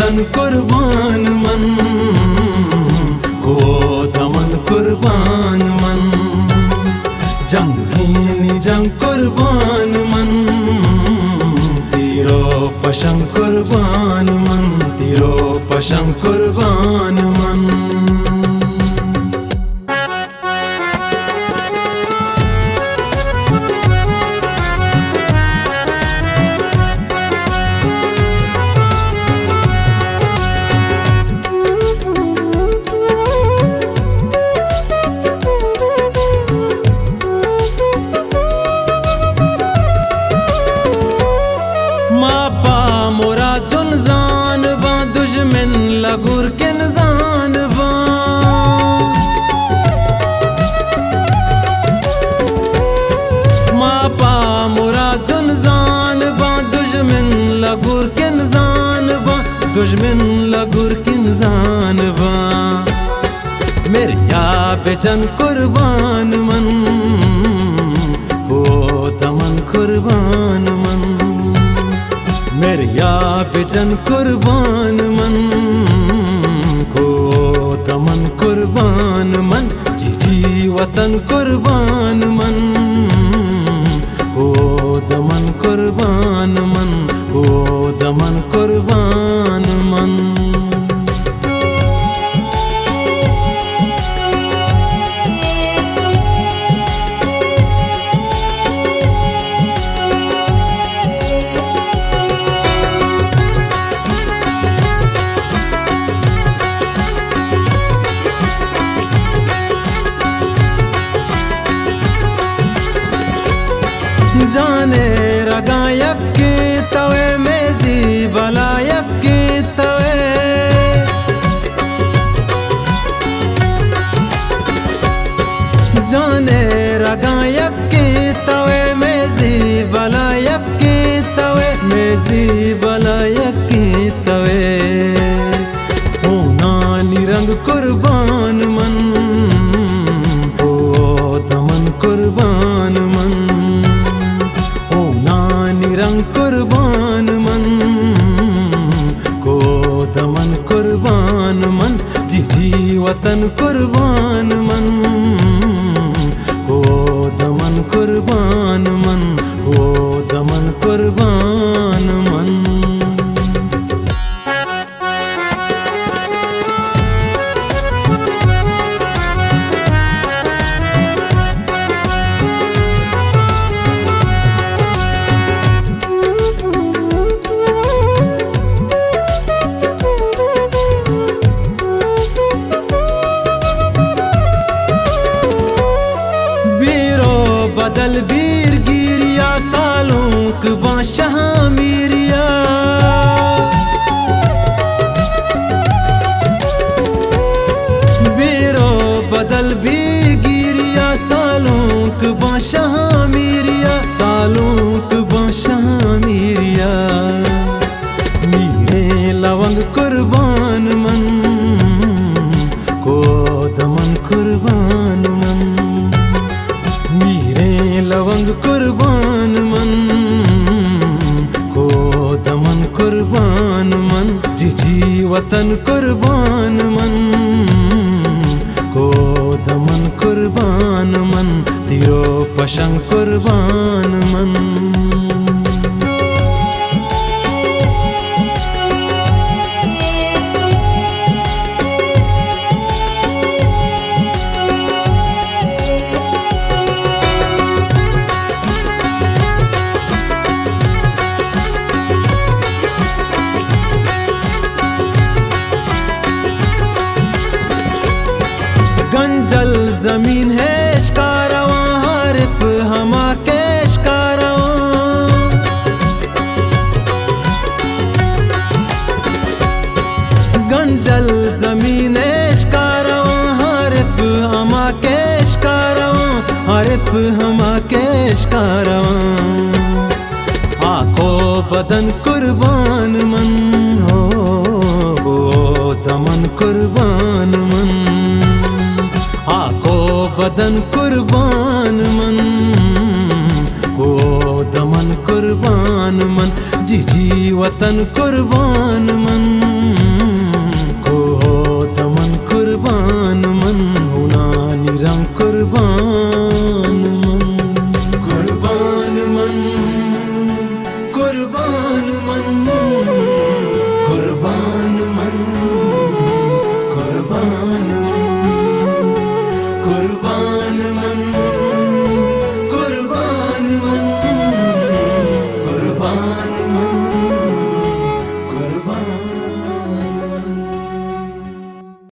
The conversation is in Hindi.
वतन कुर्बान मन, हो दमन कुर्बान मन। जंगीनी जंग कुर्बान मन, तीरो पशंग कुर्बान मन, तीरो पशंग कुर्बान मन। मापा मोरा जुनजान बा, दुश्मन लगुर के नजान बा। मापा मोरा जुनजान बा, दुश्मन लगुर के नजान बा, दुश्मन लगुर के नजान बा। मेरे या बेचन कुर्बान मन, हो दमन कुर्बान मन। मेरे या बेचन कुर्बान मन, हो दमन कुर्बान मन। जी वतन कुर्बान मन, हो दमन कुर्बान मन, हो दमन कुर्बान मन। जाने रगा यक्की तवे मेजी बला यक्की तवे। जाने रगा यक्की तवे मेजी बला यक्की तवे, मेजी बला यक्की तवे। ओ नानी रंग कुर्बान मन, हो दमन कुर्बान मन। रंग कुर्बान मन, को दमन कुर्बान मन। जी वतन कुर्बान मन, को दमन कुर्बान मन, को दमन कुर्बान मन। बदल वीर गिरिया, सालों के बादशाह मीरिया। बीरो बदल वीर गिरिया, सालों के बादशाह मीरिया, सालों के बादशाह मीरिया। मीरे लवंग कुर्बान मन, को दमन कुर्बान मन। लवंग कुर्बान मन, को दमन कुर्बान मन। जी वतन कुर्बान मन, को दमन कुर्बान मन। तीरो पशंग कुर्बान मन। गंजल जमीन है शिकारवा, हरिफ हमा के शिकारवा। गंजल जमीन है शिकारवा, हरिफ हमा के शिकारवा, हरिफ हमा के शिकारवा। आंखों बदन कुर्बान मन, हो दमन कुर्बान मन। आंखों बदन कुर्बान मन, को दमन कुर्बान मन। जी वतन कुर्बान मन।